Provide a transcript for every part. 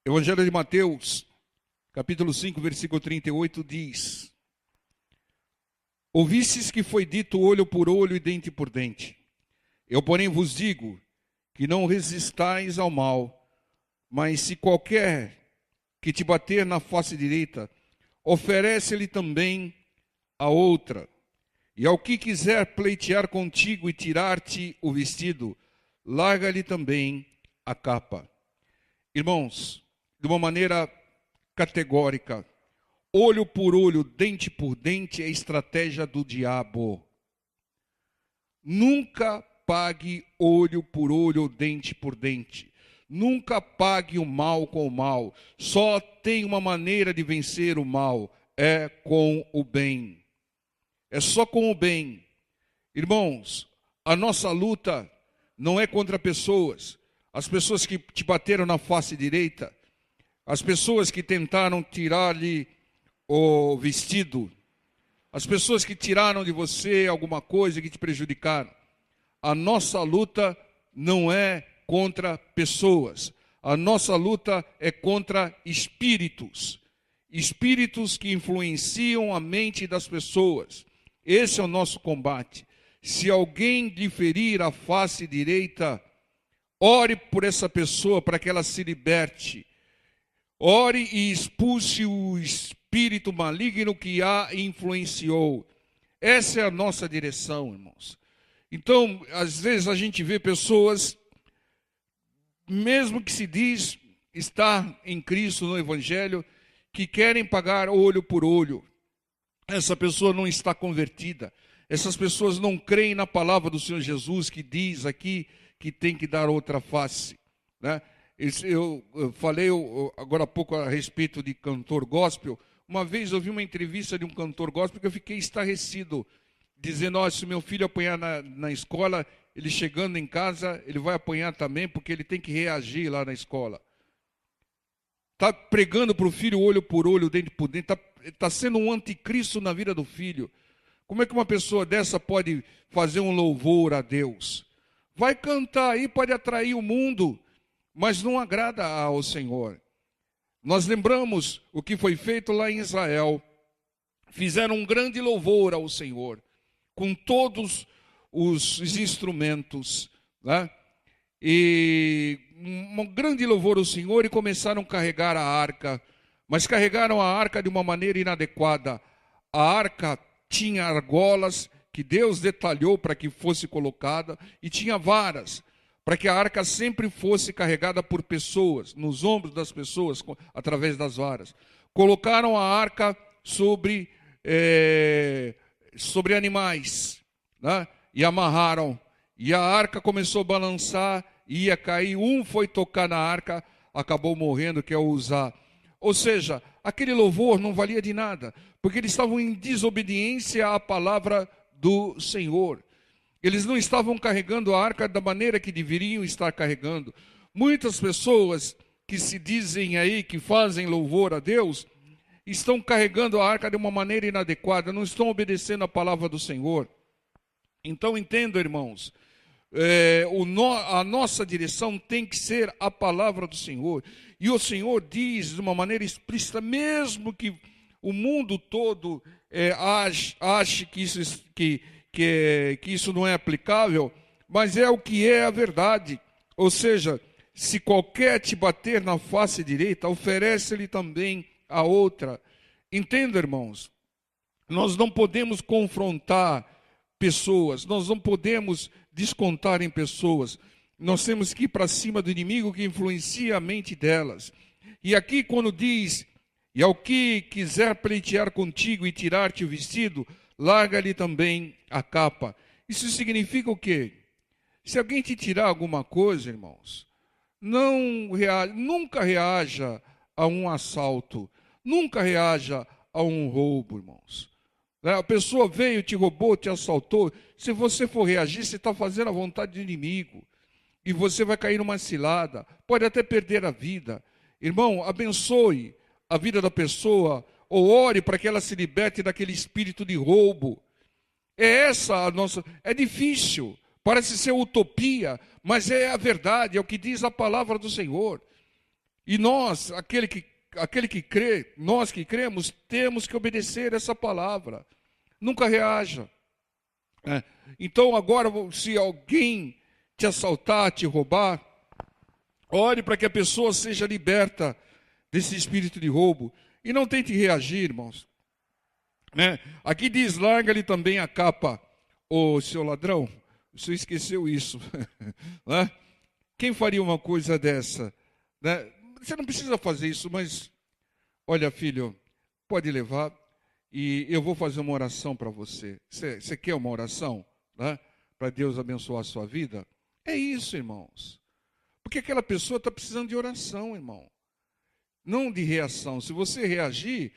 Evangelho de Mateus, capítulo 5, versículo 38, diz: Ouvistes que foi dito olho por olho e dente por dente. Eu, porém, vos digo que não resistais ao mal, mas se qualquer que te bater na face direita, oferece-lhe também a outra. E ao que quiser pleitear contigo e tirar-te o vestido, larga-lhe também a capa. Irmãos, de uma maneira categórica, olho por olho, dente por dente é a estratégia do diabo. Nunca pague olho por olho ou dente por dente. Nunca pague o mal com o mal. Só tem uma maneira de vencer o mal, é com o bem. É só com o bem. Irmãos, a nossa luta não é contra pessoas. As pessoas que te bateram na face direita, as pessoas que tentaram tirar-lhe o vestido, as pessoas que tiraram de você alguma coisa que te prejudicaram. A nossa luta não é contra pessoas. A nossa luta é contra espíritos. Espíritos que influenciam a mente das pessoas. Esse é o nosso combate. Se alguém lhe ferir a face direita, ore por essa pessoa para que ela se liberte. Ore e expulse o espírito maligno que a influenciou. Essa é a nossa direção, irmãos. Então, às vezes a gente vê pessoas, mesmo que se diz estar em Cristo, no Evangelho, que querem pagar olho por olho. Essa pessoa não está convertida. Essas pessoas não creem na palavra do Senhor Jesus, que diz aqui que tem que dar outra face, né? Eu falei agora há pouco a respeito de cantor gospel. Uma vez eu vi uma entrevista de um cantor gospel que eu fiquei estarrecido, dizendo: se meu filho apanhar na escola, ele chegando em casa, ele vai apanhar também, porque ele tem que reagir lá na escola. Está pregando para o filho olho por olho, dente por dente, está sendo um anticristo na vida do filho. Como é que uma pessoa dessa pode fazer um louvor a Deus? Vai cantar aí, pode atrair o mundo, mas não agrada ao Senhor. Nós lembramos o que foi feito lá em Israel. Fizeram um grande louvor ao Senhor, com todos os instrumentos, né? E um grande louvor ao Senhor, e começaram a carregar a arca, mas carregaram a arca de uma maneira inadequada. A arca tinha argolas que Deus detalhou para que fosse colocada, e tinha varas, para que a arca sempre fosse carregada por pessoas, nos ombros das pessoas, através das varas. Colocaram a arca sobre animais, né? E amarraram, e a arca começou a balançar, ia cair. Um foi tocar na arca, acabou morrendo, que é o Uzá. Ou seja, aquele louvor não valia de nada, porque eles estavam em desobediência à palavra do Senhor. Eles não estavam carregando a arca da maneira que deveriam estar carregando. Muitas pessoas que se dizem aí que fazem louvor a Deus, estão carregando a arca de uma maneira inadequada, não estão obedecendo a palavra do Senhor. Então entenda, irmãos, a nossa direção tem que ser a palavra do Senhor. E o Senhor diz de uma maneira explícita, mesmo que o mundo todo ache que isso não é aplicável, mas é o que é a verdade. Ou seja, se qualquer te bater na face direita, oferece-lhe também a outra. Entenda, irmãos, nós não podemos confrontar pessoas, nós não podemos descontar em pessoas, nós temos que ir para cima do inimigo que influencia a mente delas. E aqui quando diz: e ao que quiser pleitear contigo e tirar-te o vestido, larga-lhe também a capa. Isso significa o quê? Se alguém te tirar alguma coisa, irmãos, nunca reaja a um assalto, nunca reaja a um roubo, irmãos. A pessoa veio, te roubou, te assaltou. Se você for reagir, você está fazendo a vontade do inimigo. E você vai cair numa cilada, pode até perder a vida. Irmão, abençoe a vida da pessoa, ou ore para que ela se liberte daquele espírito de roubo. É difícil, parece ser utopia, mas é a verdade, é o que diz a palavra do Senhor. E nós, aquele que crê, nós que cremos, temos que obedecer essa palavra. Nunca reaja. Então agora, se alguém te assaltar, te roubar, ore para que a pessoa seja liberta desse espírito de roubo. E não tente reagir, irmãos. Aqui diz, larga-lhe também a capa, ô seu ladrão. O senhor esqueceu isso. Quem faria uma coisa dessa? Você não precisa fazer isso, mas, olha, filho, pode levar e eu vou fazer uma oração para você. Você quer uma oração? Para Deus abençoar a sua vida? É isso, irmãos. Porque aquela pessoa está precisando de oração, irmão. Não de reação. Se você reagir,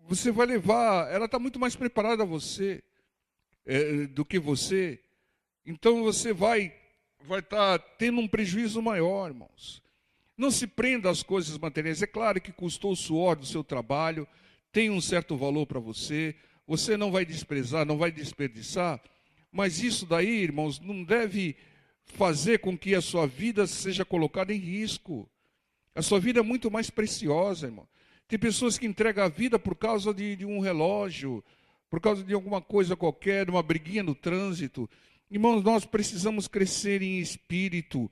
você vai levar, ela está muito mais preparada a você do que você. Então você vai estar tendo um prejuízo maior, irmãos. Não se prenda às coisas materiais. É claro que custou o suor do seu trabalho, tem um certo valor para você, você não vai desprezar, não vai desperdiçar, mas isso daí, irmãos, não deve fazer com que a sua vida seja colocada em risco. A sua vida é muito mais preciosa, irmão. Tem pessoas que entregam a vida por causa de um relógio, por causa de alguma coisa qualquer, de uma briguinha no trânsito. Irmãos, nós precisamos crescer em espírito,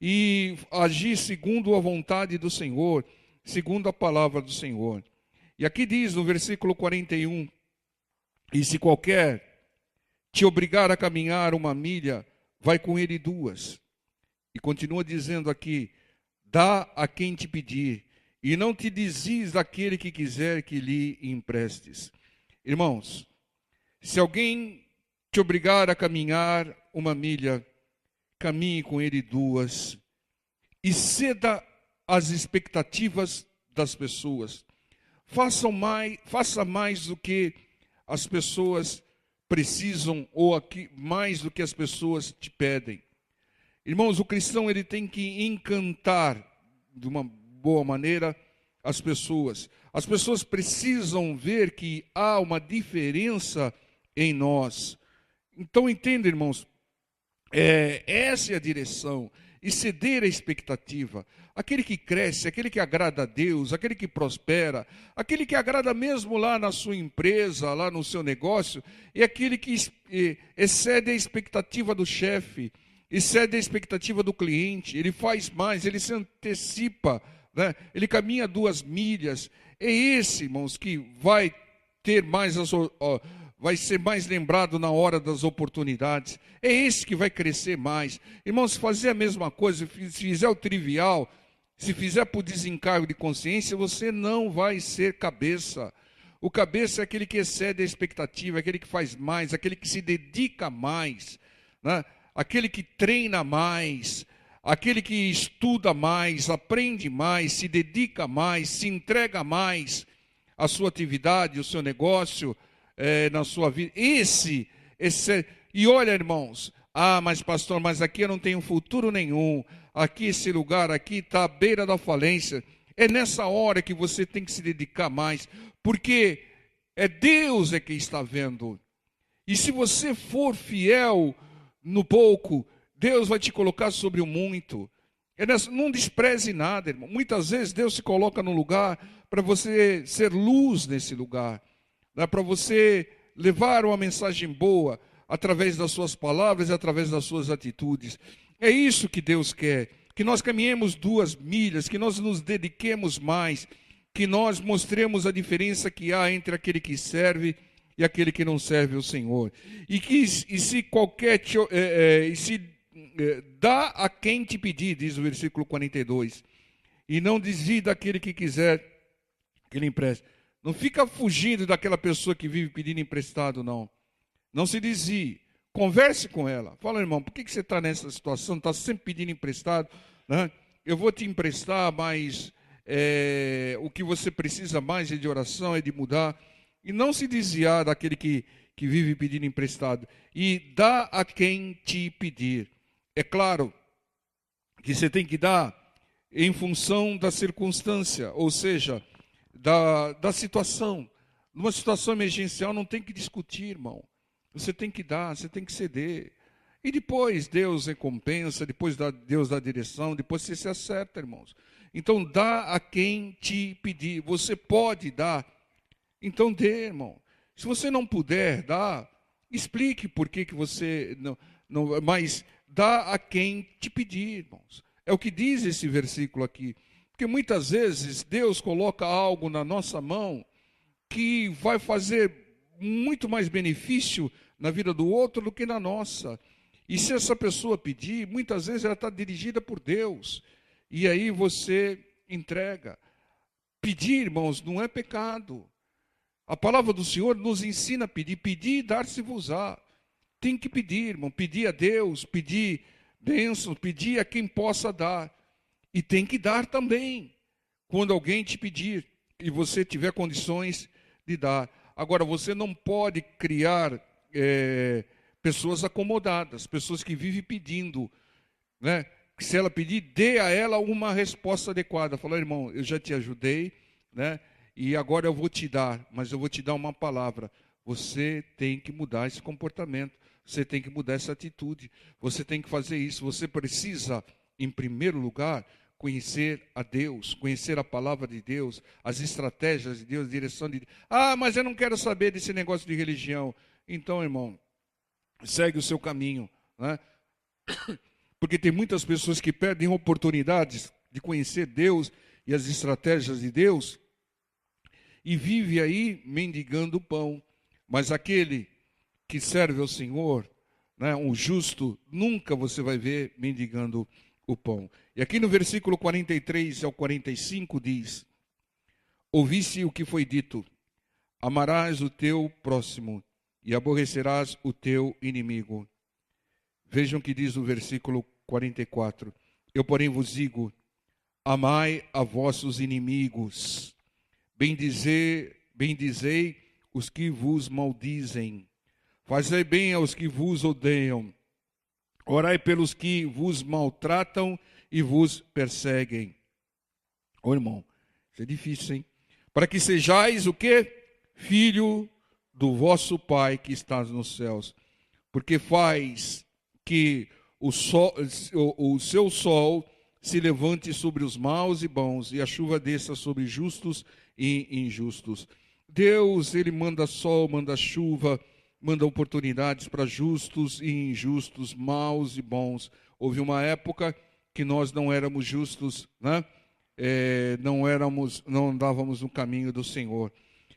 e agir segundo a vontade do Senhor, segundo a palavra do Senhor. E aqui diz no versículo 41, e se qualquer te obrigar a caminhar 1 milha, vai com ele 2. E continua dizendo aqui, dá a quem te pedir, e não te desvies daquele que quiser que lhe emprestes. Irmãos, se alguém te obrigar a caminhar 1 milha, caminhe com ele 2 e ceda às expectativas das pessoas. Faça mais do que as pessoas precisam ou mais do que as pessoas te pedem. Irmãos, o cristão ele tem que encantar de uma boa maneira as pessoas. As pessoas precisam ver que há uma diferença em nós. Então entenda, irmãos, essa é a direção, e ceder à expectativa. Aquele que cresce, aquele que agrada a Deus, aquele que prospera, aquele que agrada mesmo lá na sua empresa, lá no seu negócio, é aquele que excede a expectativa do chefe, excede a expectativa do cliente, ele faz mais, ele se antecipa, ele caminha 2 milhas. É esse, irmãos, que vai ter mais vai ser mais lembrado na hora das oportunidades. É esse que vai crescer mais. Irmãos, se fazer a mesma coisa, se fizer o trivial, se fizer por desencargo de consciência, você não vai ser cabeça. O cabeça é aquele que excede a expectativa, aquele que faz mais, aquele que se dedica mais, aquele que treina mais, aquele que estuda mais, aprende mais, se dedica mais, se entrega mais à sua atividade, ao seu negócio, na sua vida. Esse, e olha, irmãos, mas pastor, mas aqui eu não tenho futuro nenhum, aqui esse lugar aqui está à beira da falência. É nessa hora que você tem que se dedicar mais, porque Deus é quem está vendo. E se você for fiel no pouco, Deus vai te colocar sobre o muito. Não despreze nada, irmão. Muitas vezes Deus se coloca no lugar para você ser luz nesse lugar, para você levar uma mensagem boa através das suas palavras e através das suas atitudes. É isso que Deus quer, que nós caminhemos 2 milhas, que nós nos dediquemos mais, que nós mostremos a diferença que há entre aquele que serve e aquele que não serve o Senhor. E se qualquer dá a quem te pedir, diz o versículo 42, e não desvie daquele que quiser que lhe empreste. Não fica fugindo daquela pessoa que vive pedindo emprestado, não. Não se desvie. Converse com ela. Fala, irmão, por que você está nessa situação? Está sempre pedindo emprestado, Eu vou te emprestar, mas o que você precisa mais é de oração, é de mudar. E não se desviar daquele que vive pedindo emprestado. E dá a quem te pedir. É claro que você tem que dar em função da circunstância, ou seja, da situação. Numa situação emergencial não tem que discutir, irmão. Você tem que dar, você tem que ceder. E depois Deus recompensa, depois Deus dá direção, depois você se acerta, irmãos. Então dá a quem te pedir. Você pode dar, então dê, irmão. Se você não puder dar, explique por que você não, mas dá a quem te pedir, irmãos. É o que diz esse versículo aqui. Porque muitas vezes Deus coloca algo na nossa mão que vai fazer muito mais benefício na vida do outro do que na nossa. E se essa pessoa pedir, muitas vezes ela está dirigida por Deus. E aí você entrega. Pedir, irmãos, não é pecado. A palavra do Senhor nos ensina a pedir. Pedir e dar-se-vos-á. Tem que pedir, irmão. Pedir a Deus, pedir bênçãos, pedir a quem possa dar. E tem que dar também, quando alguém te pedir e você tiver condições de dar. Agora, você não pode criar pessoas acomodadas, pessoas que vivem pedindo, né? Se ela pedir, dê a ela uma resposta adequada. Fala, irmão, eu já te ajudei, né? E agora eu vou te dar, mas eu vou te dar uma palavra. Você tem que mudar esse comportamento, você tem que mudar essa atitude, você tem que fazer isso. Você precisa, em primeiro lugar, conhecer a Deus, conhecer a palavra de Deus, as estratégias de Deus, a direção de Deus. Ah, mas eu não quero saber desse negócio de religião. Então, irmão, segue o seu caminho, né? Porque tem muitas pessoas que perdem oportunidades de conhecer Deus e as estratégias de Deus e vive aí mendigando pão. Mas aquele que serve ao Senhor, né, um justo, nunca você vai ver mendigando o pão. E aqui no versículo 43 ao 45 diz: ouviste o que foi dito, amarás o teu próximo e aborrecerás o teu inimigo. Vejam o que diz o versículo 44. Eu, porém, vos digo, amai a vossos inimigos, bendizei os que vos maldizem, fazei bem aos que vos odeiam, orai pelos que vos maltratam e vos perseguem. Ô irmão, isso é difícil, hein? Para que sejais o quê? Filho do vosso Pai que estás nos céus. Porque faz que o seu sol se levante sobre os maus e bons, e a chuva desça sobre justos e injustos. Deus, Ele manda sol, manda chuva, manda oportunidades para justos e injustos, maus e bons. Houve uma época que nós não éramos justos, né? Não andávamos no caminho do Senhor.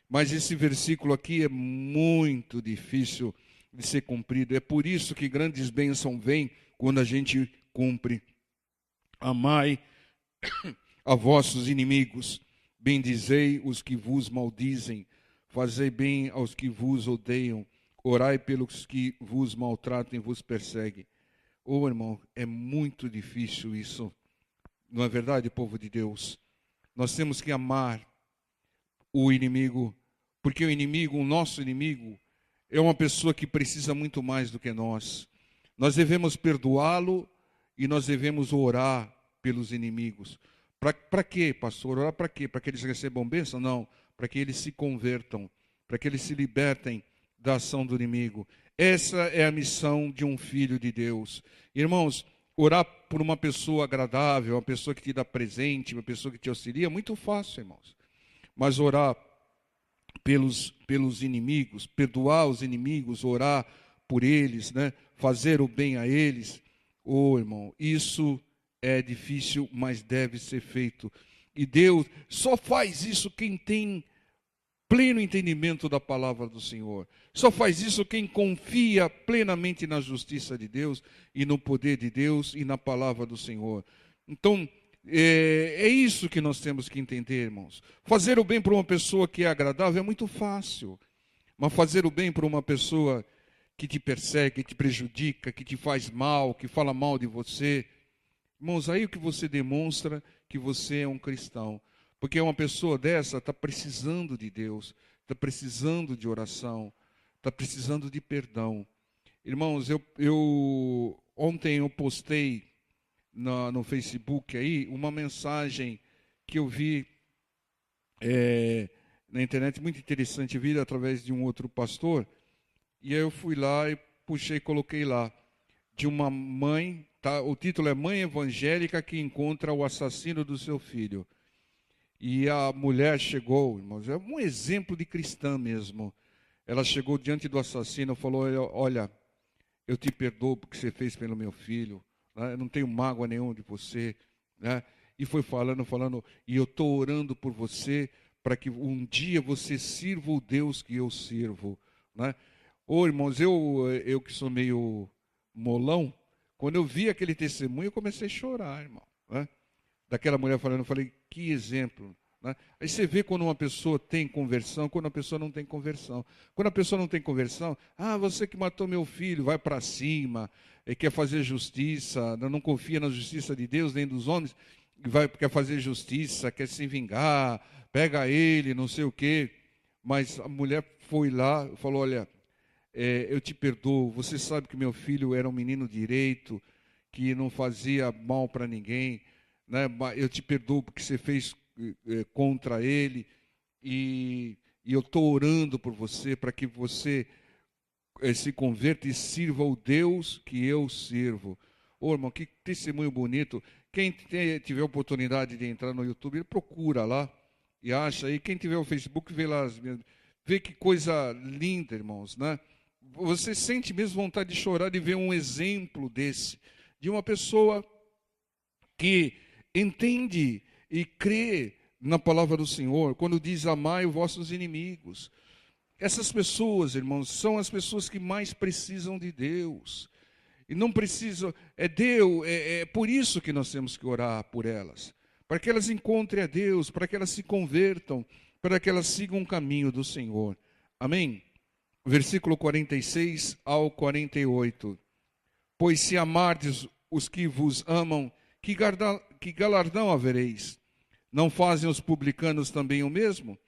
Mas esse versículo aqui é muito difícil de ser cumprido. É por isso que grandes bênçãos vêm quando a gente cumpre. Amai a vossos inimigos, bendizei os que vos maldizem, fazei bem aos que vos odeiam, orai pelos que vos maltratam e vos perseguem. Ô irmão, é muito difícil isso. Não é verdade, povo de Deus? Nós temos que amar o inimigo, porque o inimigo, o nosso inimigo, é uma pessoa que precisa muito mais do que nós. Nós devemos perdoá-lo e nós devemos orar pelos inimigos. Para quê, pastor? Orar para quê? Para que eles recebam bênção? Não, para que eles se convertam, para que eles se libertem da ação do inimigo. Essa é a missão de um filho de Deus. Irmãos, orar por uma pessoa agradável, uma pessoa que te dá presente, uma pessoa que te auxilia, é muito fácil, irmãos. Mas orar pelos inimigos, perdoar os inimigos, orar por eles, né? Fazer o bem a eles, irmão, isso é difícil, mas deve ser feito. E Deus só faz isso quem tem pleno entendimento da palavra do Senhor. Só faz isso quem confia plenamente na justiça de Deus e no poder de Deus e na palavra do Senhor. Então, é isso que nós temos que entender, irmãos. Fazer o bem para uma pessoa que é agradável é muito fácil, mas fazer o bem para uma pessoa que te persegue, que te prejudica, que te faz mal, que fala mal de você, irmãos, aí o que você demonstra que você é um cristão. Porque uma pessoa dessa está precisando de Deus, está precisando de oração, está precisando de perdão. Irmãos, ontem eu postei no Facebook aí uma mensagem que eu vi na internet, muito interessante, eu vi através de um outro pastor, e aí eu fui lá e puxei e coloquei lá, de uma mãe tá, o título é Mãe Evangélica que encontra o assassino do seu filho. E a mulher chegou, irmãos, é um exemplo de cristã mesmo. Ela chegou diante do assassino e falou: olha, eu te perdoo porque você fez pelo meu filho, né? Eu não tenho mágoa nenhuma de você, né? E foi falando, e eu estou orando por você para que um dia você sirva o Deus que eu sirvo, né? Ô, irmãos, eu que sou meio molão, quando eu vi aquele testemunho, eu comecei a chorar, irmão, né? Daquela mulher falando, eu falei, que exemplo, né? Aí você vê quando uma pessoa tem conversão, quando a pessoa não tem conversão. Quando a pessoa não tem conversão, você que matou meu filho, vai para cima, quer fazer justiça, não confia na justiça de Deus nem dos homens, quer fazer justiça, quer se vingar, pega ele, não sei o quê. Mas a mulher foi lá e falou, olha, eu te perdoo, você sabe que meu filho era um menino direito, que não fazia mal para ninguém, né? Eu te perdoo porque você fez contra ele, e eu estou orando por você, para que você se converta e sirva o Deus que eu sirvo. Ô, irmão, que testemunho bonito. Quem tiver oportunidade de entrar no YouTube, procura lá e acha aí. Quem tiver o Facebook, vê lá, vê que coisa linda, irmãos, né? Você sente mesmo vontade de chorar de ver um exemplo desse, de uma pessoa que entende e crê na palavra do Senhor, quando diz amai os vossos inimigos. Essas pessoas, irmãos, são as pessoas que mais precisam de Deus. E não precisam, Deus, é por isso que nós temos que orar por elas. Para que elas encontrem a Deus, para que elas se convertam, para que elas sigam o caminho do Senhor. Amém? Versículo 46 ao 48. Pois se amardes os que vos amam, que galardão havereis? Não fazem os publicanos também o mesmo?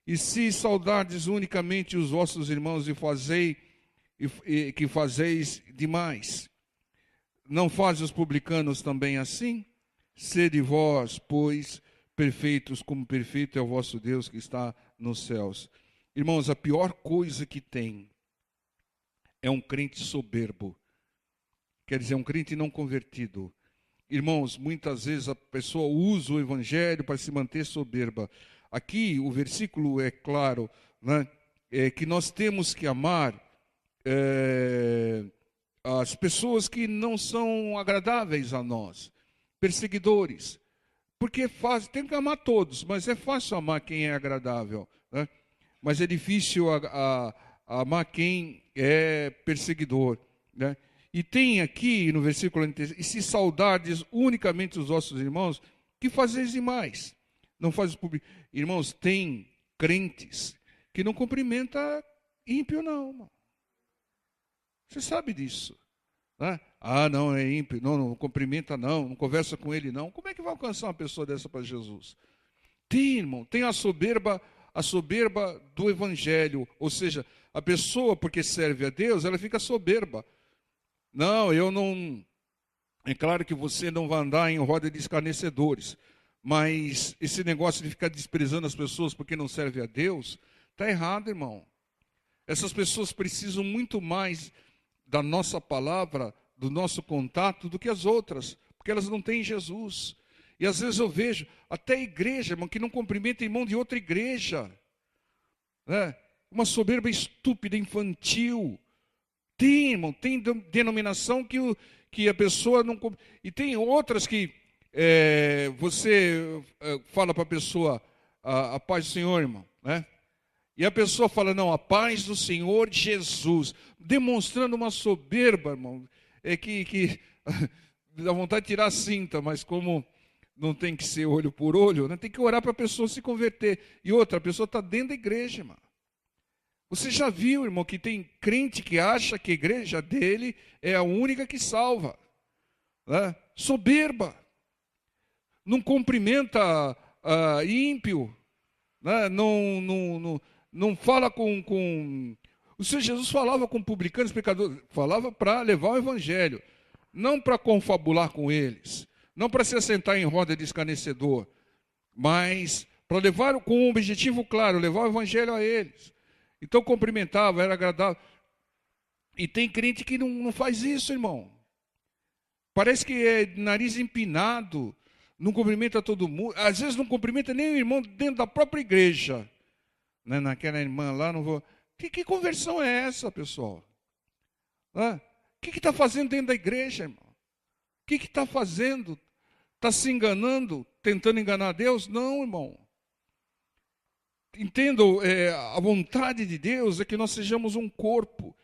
E se saudardes unicamente os vossos irmãos que fazeis demais, não fazem os publicanos também assim? Sede vós, pois, perfeitos, como perfeito é o vosso Deus que está nos céus. Irmãos, a pior coisa que tem é um crente soberbo. Quer dizer, um crente não convertido. Irmãos, muitas vezes a pessoa usa o evangelho para se manter soberba. Aqui o versículo é claro, né? Que nós temos que amar as pessoas que não são agradáveis a nós, perseguidores. Porque é fácil, tem que amar todos, mas é fácil amar quem é agradável, né? Mas é difícil amar quem é perseguidor, né? E tem aqui no versículo 46, e se saudardes unicamente os vossos irmãos, que fazeis demais? Não faz público. Irmãos, tem crentes que não cumprimenta ímpio, não, irmão. Você sabe disso, né? Não, é ímpio, não cumprimenta, não conversa com ele, não. Como é que vai alcançar uma pessoa dessa para Jesus? Tem, irmão, tem a soberba do evangelho, ou seja, a pessoa, porque serve a Deus, ela fica soberba. Não, eu não. É claro que você não vai andar em roda de escarnecedores, mas esse negócio de ficar desprezando as pessoas porque não serve a Deus, está errado, irmão. Essas pessoas precisam muito mais da nossa palavra, do nosso contato, do que as outras, porque elas não têm Jesus. E às vezes eu vejo até igreja, irmão, que não cumprimenta irmão de outra igreja, né? Uma soberba estúpida, infantil. Tem, irmão, tem denominação que a pessoa não... E tem outras que você fala para a pessoa, a paz do Senhor, irmão, né? E a pessoa fala, não, a paz do Senhor Jesus, demonstrando uma soberba, irmão, que dá vontade de tirar a cinta, mas como não tem que ser olho por olho, né, tem que orar para a pessoa se converter. E outra, a pessoa está dentro da igreja, irmão. Você já viu, irmão, que tem crente que acha que a igreja dele é a única que salva, né? Soberba. Não cumprimenta ímpio, né? Não fala com... O Senhor Jesus falava com publicanos, pecadores, falava para levar o evangelho, não para confabular com eles, não para se assentar em roda de escarnecedor, mas para levar com um objetivo claro, levar o evangelho a eles. Então cumprimentava, era agradável. E tem crente que não faz isso, irmão. Parece que é nariz empinado, não cumprimenta todo mundo. Às vezes não cumprimenta nem o irmão dentro da própria igreja. Né? Naquela irmã lá, não vou... Que conversão é essa, pessoal? O que está fazendo dentro da igreja, irmão? O que está fazendo? Está se enganando? Tentando enganar Deus? Não, irmão. Entendo, a vontade de Deus é que nós sejamos um corpo,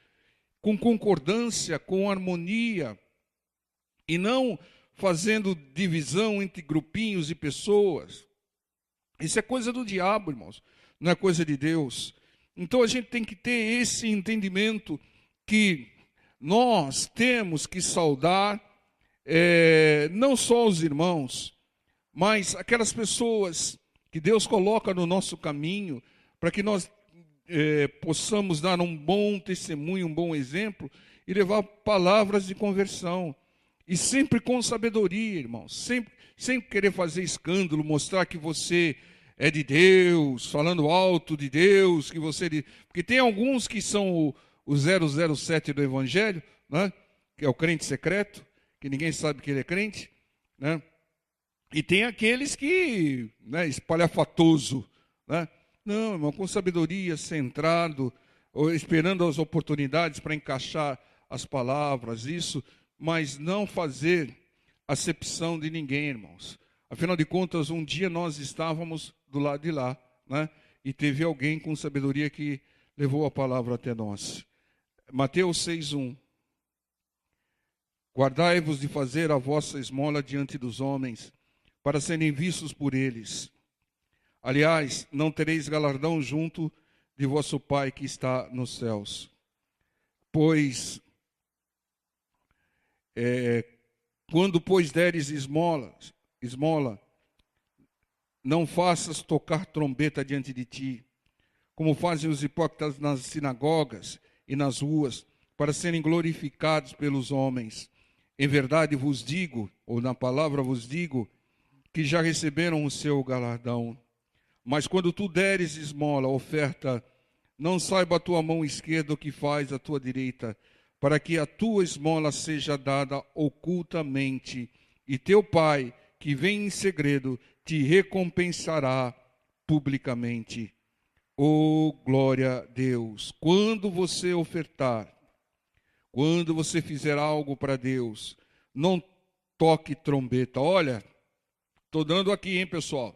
com concordância, com harmonia, e não fazendo divisão entre grupinhos e pessoas. Isso é coisa do diabo, irmãos, não é coisa de Deus. Então a gente tem que ter esse entendimento que nós temos que saudar não só os irmãos, mas aquelas pessoas que Deus coloca no nosso caminho, para que nós possamos dar um bom testemunho, um bom exemplo, e levar palavras de conversão. E sempre com sabedoria, irmãos, sem querer fazer escândalo, mostrar que você é de Deus, falando alto de Deus, que você... Porque tem alguns que são o 007 do Evangelho, né? Que é o crente secreto, que ninguém sabe que ele é crente, né? E tem aqueles que, né, espalhafatoso, né? Não, irmão, com sabedoria, centrado, ou esperando as oportunidades para encaixar as palavras, isso, mas não fazer acepção de ninguém, irmãos. Afinal de contas, um dia nós estávamos do lado de lá, né? E teve alguém com sabedoria que levou a palavra até nós. Mateus 6:1. Guardai-vos de fazer a vossa esmola diante dos homens, para serem vistos por eles. Aliás, não tereis galardão junto de vosso Pai que está nos céus. Pois, quando, pois, deres esmola, não faças tocar trombeta diante de ti, como fazem os hipócritas nas sinagogas e nas ruas, para serem glorificados pelos homens. Em verdade vos digo, ou na palavra vos digo, que já receberam o seu galardão. Mas quando tu deres esmola, oferta, não saiba a tua mão esquerda o que faz a tua direita, para que a tua esmola seja dada ocultamente, e teu Pai, que vem em segredo, te recompensará publicamente. Oh, glória a Deus! Quando você ofertar, quando você fizer algo para Deus, não toque trombeta. Olha, estou dando aqui, hein, pessoal?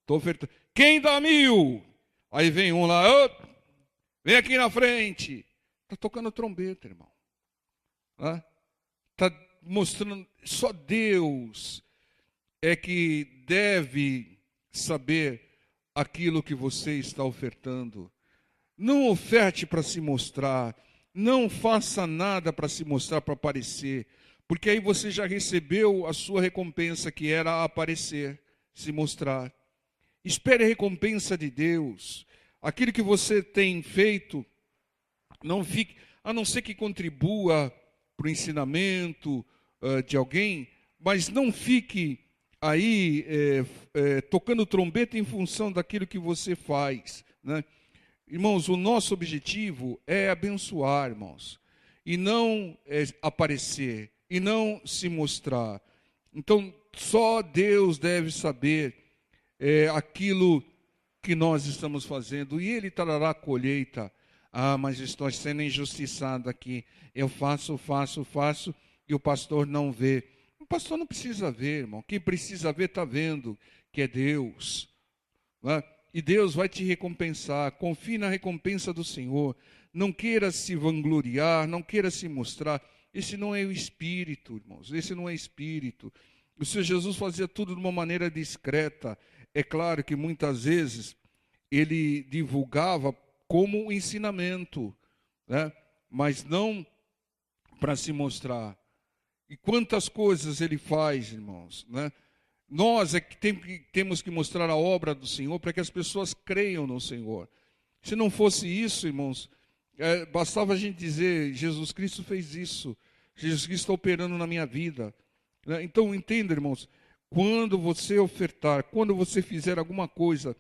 Estou ofertando. Quem dá 1.000? Aí vem um lá, vem aqui na frente. Está tocando trombeta, irmão. Está mostrando, só Deus é que deve saber aquilo que você está ofertando. Não oferte para se mostrar. Não faça nada para se mostrar, para aparecer. Porque aí você já recebeu a sua recompensa, que era aparecer, se mostrar. Espere a recompensa de Deus. Aquilo que você tem feito, não fique, a não ser que contribua para o ensinamento de alguém, mas não fique aí tocando trombeta em função daquilo que você faz, né? Irmãos, o nosso objetivo é abençoar, irmãos, e não aparecer, e não se mostrar. Então, só Deus deve saber aquilo que nós estamos fazendo, e Ele trará a colheita. Ah, mas estou sendo injustiçado aqui. Eu faço, e o pastor não vê. O pastor não precisa ver, irmão. Quem precisa ver está vendo que é Deus. Não é? E Deus vai te recompensar. Confie na recompensa do Senhor. Não queira se vangloriar, não queira se mostrar. Esse não é o espírito, irmãos. Esse não é espírito. O Senhor Jesus fazia tudo de uma maneira discreta. É claro que muitas vezes ele divulgava como um ensinamento, né? Mas não para se mostrar. E quantas coisas ele faz, irmãos, né? Nós é que temos que mostrar a obra do Senhor para que as pessoas creiam no Senhor. Se não fosse isso, irmãos, bastava a gente dizer, Jesus Cristo fez isso, Jesus Cristo está operando na minha vida, né? Então, entenda, irmãos, quando você ofertar, quando você fizer alguma coisa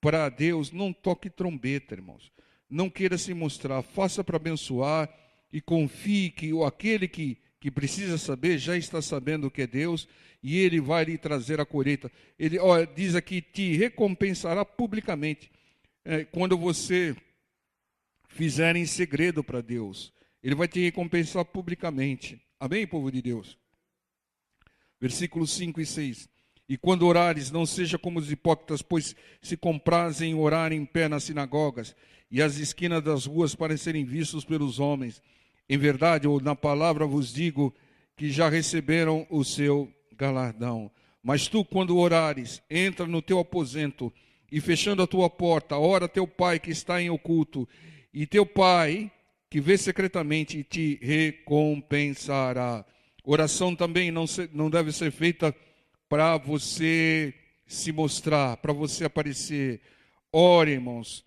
para Deus, não toque trombeta, irmãos. Não queira se mostrar, faça para abençoar e confie que aquele que que precisa saber, já está sabendo o que é Deus, e Ele vai lhe trazer a colheita. Ele diz aqui, te recompensará publicamente, quando você fizer em segredo para Deus. Ele vai te recompensar publicamente. Amém, povo de Deus? Versículos 5 e 6. E quando orares, não seja como os hipócritas, pois se comprazem em orar em pé nas sinagogas e às esquinas das ruas para serem vistos pelos homens. Em verdade, ou na palavra vos digo, que já receberam o seu galardão. Mas tu, quando orares, entra no teu aposento e fechando a tua porta, ora teu pai que está em oculto, e teu pai que vê secretamente te recompensará. Oração também não deve ser feita para você se mostrar, para você aparecer. Ore, irmãos,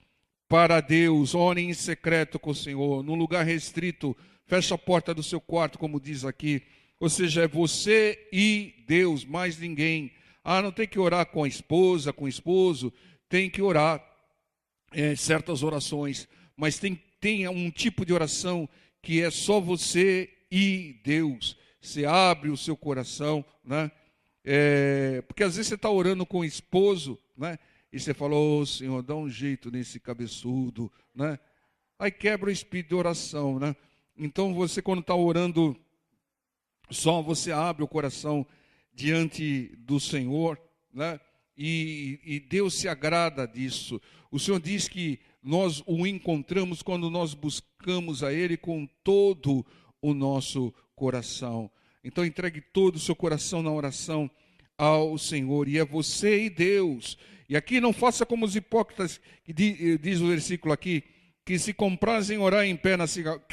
para Deus, ore em secreto com o Senhor, num lugar restrito, fecha a porta do seu quarto, como diz aqui. Ou seja, é você e Deus, mais ninguém. Não tem que orar com a esposa, com o esposo, tem que orar certas orações, mas tem um tipo de oração que é só você e Deus. Você abre o seu coração, né? Porque às vezes você está orando com o esposo, né? E você fala, Senhor, dá um jeito nesse cabeçudo, né? Aí quebra o espírito de oração, né? Então você, quando está orando, só você abre o coração diante do Senhor, né? E Deus se agrada disso. O Senhor diz que nós o encontramos quando nós buscamos a Ele com todo o nosso coração. Então entregue todo o seu coração na oração ao Senhor, e é você e Deus. E aqui não faça como os hipócritas, que diz o versículo aqui, que se comprazem orar em pé na sinagoga.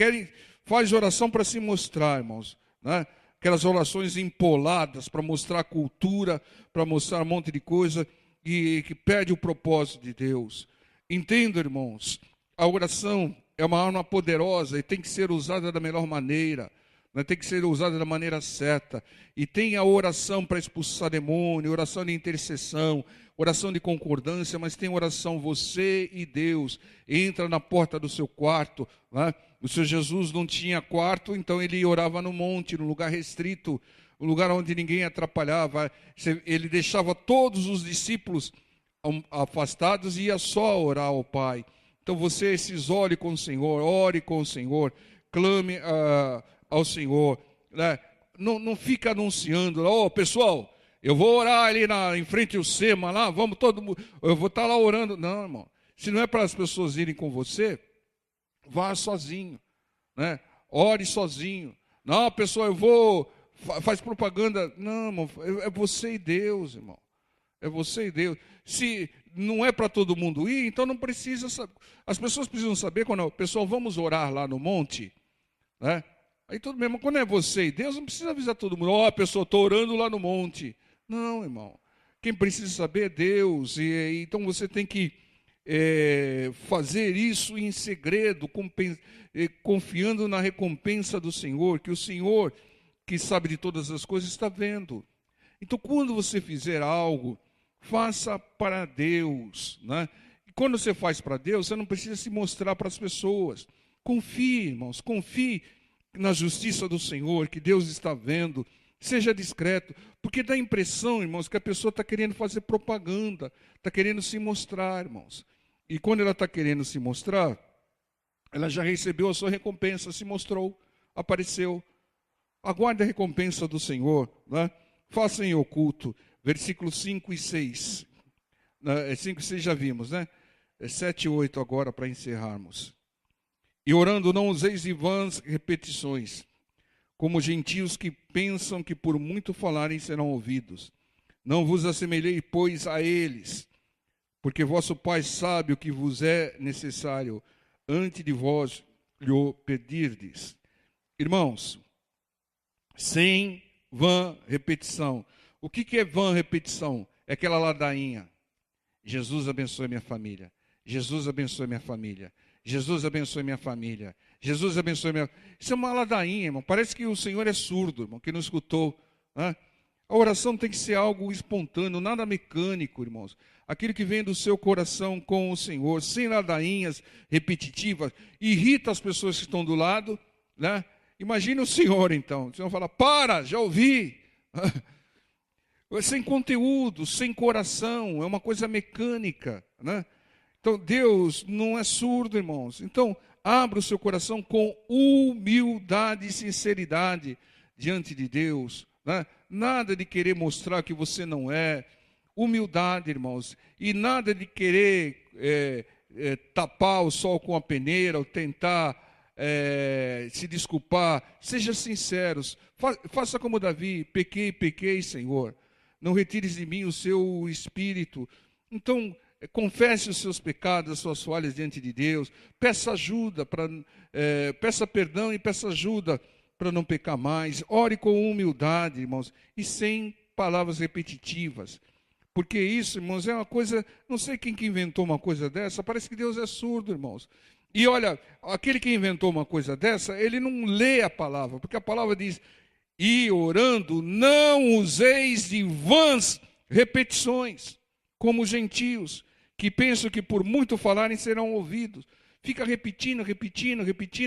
Faz oração para se mostrar, irmãos, né? Aquelas orações empoladas para mostrar cultura, para mostrar um monte de coisa, e que perde o propósito de Deus. Entenda, irmãos, a oração é uma arma poderosa e tem que ser usada da melhor maneira. Tem que ser usada da maneira certa. E tem a oração para expulsar demônio, oração de intercessão, oração de concordância, mas tem oração você e Deus. Entra na porta do seu quarto, né? O Senhor Jesus não tinha quarto, então ele orava no monte, num lugar restrito, um lugar onde ninguém atrapalhava. Ele deixava todos os discípulos afastados e ia só orar ao Pai. Então você se isole com o Senhor, ore com o Senhor, clame ao Senhor, né? Não fica anunciando, pessoal, eu vou orar ali em frente ao SEMA lá, vamos todo mundo, eu vou estar lá orando. Não, irmão, se não é para as pessoas irem com você, vá sozinho, né? Ore sozinho. Não, pessoal, eu vou, faz propaganda. Não, irmão, é você e Deus, irmão. É você e Deus. Se não é para todo mundo ir, então não precisa saber. As pessoas precisam saber quando, pessoal, vamos orar lá no monte, né? Aí todo mesmo, quando é você e Deus, não precisa avisar todo mundo, pessoal, estou orando lá no monte. Não, irmão. Quem precisa saber é Deus. Então você tem que fazer isso em segredo, confiando na recompensa do Senhor, que o Senhor, que sabe de todas as coisas, está vendo. Então, quando você fizer algo, faça para Deus, né? E quando você faz para Deus, você não precisa se mostrar para as pessoas. Confie, irmãos, confie na justiça do Senhor, que Deus está vendo. Seja discreto, porque dá a impressão, irmãos, que a pessoa está querendo fazer propaganda, está querendo se mostrar, irmãos. E quando ela está querendo se mostrar, ela já recebeu a sua recompensa, se mostrou, apareceu. Aguarde a recompensa do Senhor, né? Faça em oculto. Versículos 5 e 6. 5 e 6 já vimos, né? 7 e 8 agora para encerrarmos. E orando não useis de vãs repetições, como gentios que pensam que por muito falarem serão ouvidos. Não vos assemelhei, pois, a eles, porque vosso Pai sabe o que vos é necessário, antes de vós lhe pedirdes. Irmãos, sem vã repetição. O que é vã repetição? É aquela ladainha. Jesus abençoe minha família. Jesus abençoe minha família. Jesus abençoe minha família. Jesus abençoe minha... Isso é uma ladainha, irmão. Parece que o Senhor é surdo, irmão, que não escutou, né? A oração tem que ser algo espontâneo, nada mecânico, irmãos. Aquilo que vem do seu coração com o Senhor, sem ladainhas repetitivas. Irrita as pessoas que estão do lado, né? Imagina o Senhor, então. O Senhor fala, para, já ouvi. Sem conteúdo, sem coração, é uma coisa mecânica, né? Então, Deus não é surdo, irmãos. Então, abra o seu coração com humildade e sinceridade diante de Deus, né? Nada de querer mostrar que você não é. Humildade, irmãos. E nada de querer tapar o sol com a peneira, ou tentar se desculpar. Seja sinceros. Faça como Davi, pequei, Senhor. Não retires de mim o seu espírito. Então, confesse os seus pecados, as suas falhas diante de Deus. Peça ajuda, peça perdão e peça ajuda para não pecar mais. Ore com humildade, irmãos, e sem palavras repetitivas. Porque isso, irmãos, é uma coisa, não sei quem que inventou uma coisa dessa, parece que Deus é surdo, irmãos. E olha, aquele que inventou uma coisa dessa, ele não lê a palavra, porque a palavra diz, e orando, não useis de vãs repetições, como os gentios, que pensam que por muito falarem serão ouvidos. Fica repetindo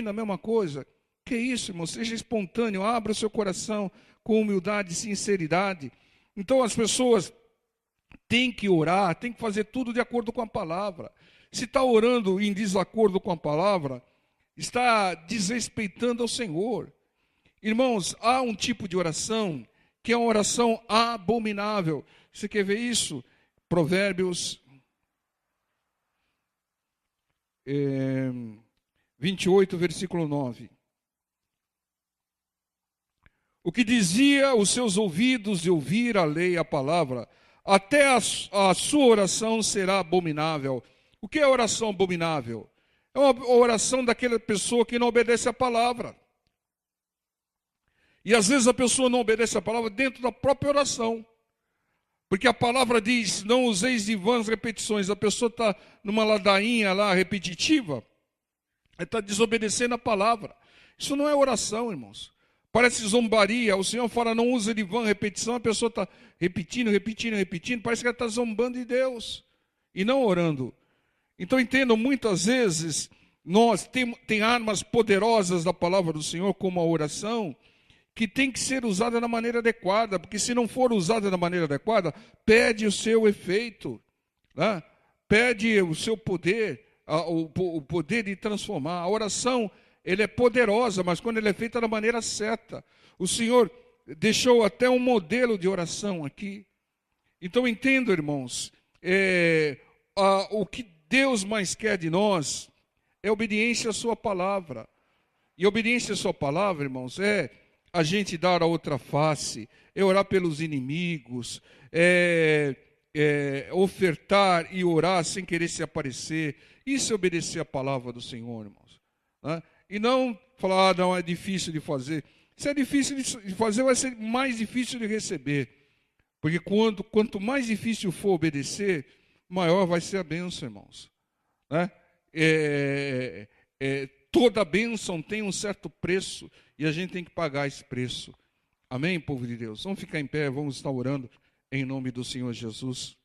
a mesma coisa. Que isso, irmão? Seja espontâneo, abra o seu coração com humildade e sinceridade. Então as pessoas têm que orar, têm que fazer tudo de acordo com a palavra. Se está orando em desacordo com a palavra, está desrespeitando ao Senhor. Irmãos, há um tipo de oração que é uma oração abominável. Você quer ver isso? Provérbios 28, versículo 9. O que dizia os seus ouvidos de ouvir a lei, a palavra, até a sua oração será abominável. O que é oração abominável? É uma oração daquela pessoa que não obedece a palavra. E às vezes a pessoa não obedece a palavra dentro da própria oração. Porque a palavra diz, não useis de vãs repetições. A pessoa está numa ladainha lá repetitiva, está desobedecendo a palavra. Isso não é oração, irmãos. Parece zombaria. O Senhor fala, não usa de vã repetição. A pessoa está repetindo. Parece que ela está zombando de Deus e não orando. Então entendam, muitas vezes nós tem armas poderosas da palavra do Senhor, como a oração, que tem que ser usada da maneira adequada, porque se não for usada da maneira adequada, perde o seu efeito, né? Perde o seu poder, o poder de transformar. A oração, ela é poderosa, mas quando ela é feita da maneira certa. O Senhor deixou até um modelo de oração aqui. Então entendo, irmãos, o que Deus mais quer de nós é obediência à sua palavra. E obediência à sua palavra, irmãos, é a gente dar a outra face, é orar pelos inimigos, ofertar e orar sem querer se aparecer. Isso é obedecer a palavra do Senhor, irmãos, né? E não falar, não, é difícil de fazer. Se é difícil de fazer, vai ser mais difícil de receber. Porque quanto mais difícil for obedecer, maior vai ser a bênção, irmãos, né? Toda bênção tem um certo preço e a gente tem que pagar esse preço. Amém, povo de Deus? Vamos ficar em pé, vamos estar orando em nome do Senhor Jesus.